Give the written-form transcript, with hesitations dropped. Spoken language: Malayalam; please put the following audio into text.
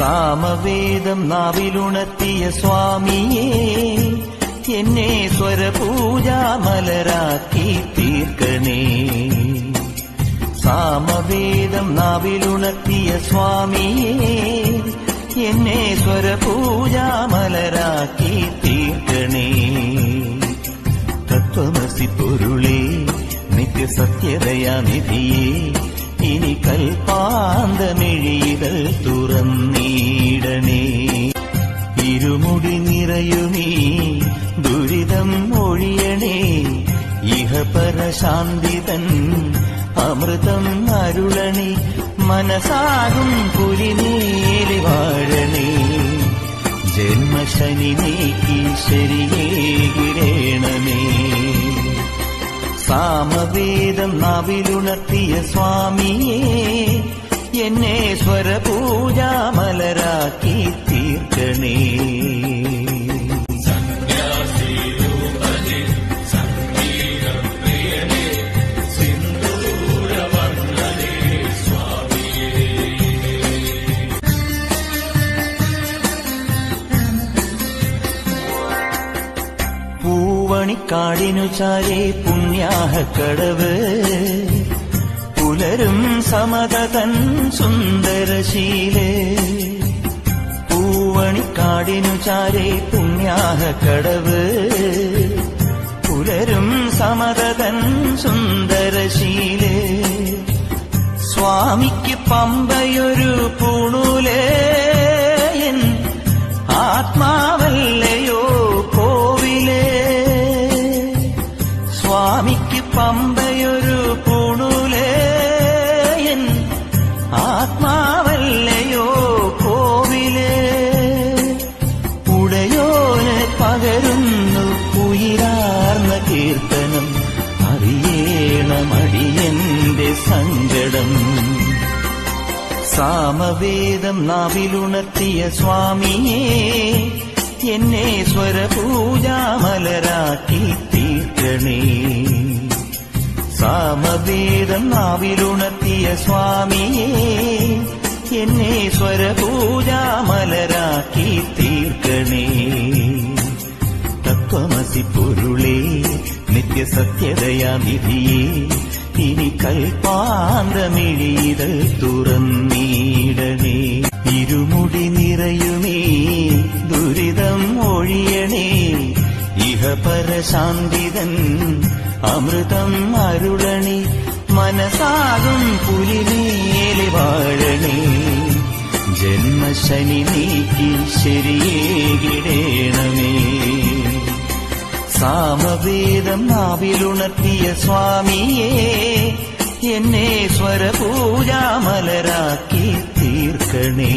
സാമവേദം നാവിലുണർത്തിയ സ്വാമിയേ, എന്നെ സ്വരപൂജാമലരാക്കി തീർക്കണേ. സാമവേദം നാവിലുണർത്തിയ സ്വാമിയേ, എന്നെ സ്വരപൂജാമലരാക്കി തീർക്കണേ. തത്വമസി പൊരുളേ, നിത്യസത്യദയാനിധിയേ, ഇനി കൽപ്പാന്തമിഴികൾ തുറന്നീടണേ. ഇരുമുടി നിറയുമീ ദുരിതം ഒഴിയണേ, ഇഹപരശാന്തിതൻ അമൃതം അരുളണേ. മനസാകും പുലിനേലി വാഴണേ, ജന്മശനി നീക്കി ശരിയേകിരേണമേ. സാമവേദം നാവിലുണർത്തിയ സ്വാമിയേ, എന്നെ സ്വരപൂജാമലരാക്കി തീർക്കണേ. പൂവണിക്കാടിനു ചാരേ പുണ്യാഹക്കടവ്, പുലരും സമതതൻ സുന്ദരശീലേ. പൂവണിക്കാടിനു ചാരേ പുണ്യാഹക്കടവ്, പുലരും സമതതൻ സുന്ദരശീലേ. സ്വാമിക്ക് പമ്പയൊരു പൂണൂലേ, ആത്മാവല്ലയോ കോവിലേ. സ്വാമിക്ക് പമ്പയൊരു പൂണൂലേ, ആത്മാവല്ലയോ കോവിലേ. ഉടയോന് പകരുന്നു ഉയിരാർന്ന കീർത്തനം, അറിയേണമടിയന്റെ സങ്കടം. സാമവേദം നാവിലുണർത്തിയ സ്വാമിയേ, എന്നെ സ്വരപൂജാമലരാക്കി തീർക്കണേ. സാമവേദം നാവിലുണർത്തിയ സ്വാമിയേ, എന്നെ സ്വരപൂജാമലരാക്കി തീർക്കണേ. തത്വമസി പൊരുളേ, നിത്യസത്യദയാനിധിയേ, ഇനി കൽപ്പാന്തമിഴികൾ തുറന്നീടണേ. ഇരുമുടി നിറയുമേ ദുരിതം ഒഴിയണേ, ഇഹപരശാന്തിതൻ അമൃതം അരുളണേ. മനസാകും പുലിനേലി വാഴണേ, ജന്മശനി നീക്കി ശരിയേകിടേണമേ. സാമവേദം നാവിലുണർത്തിയ സ്വാമിയേ, എന്നെ സ്വരപൂജാമലരാക്കി തീർക്കണേ.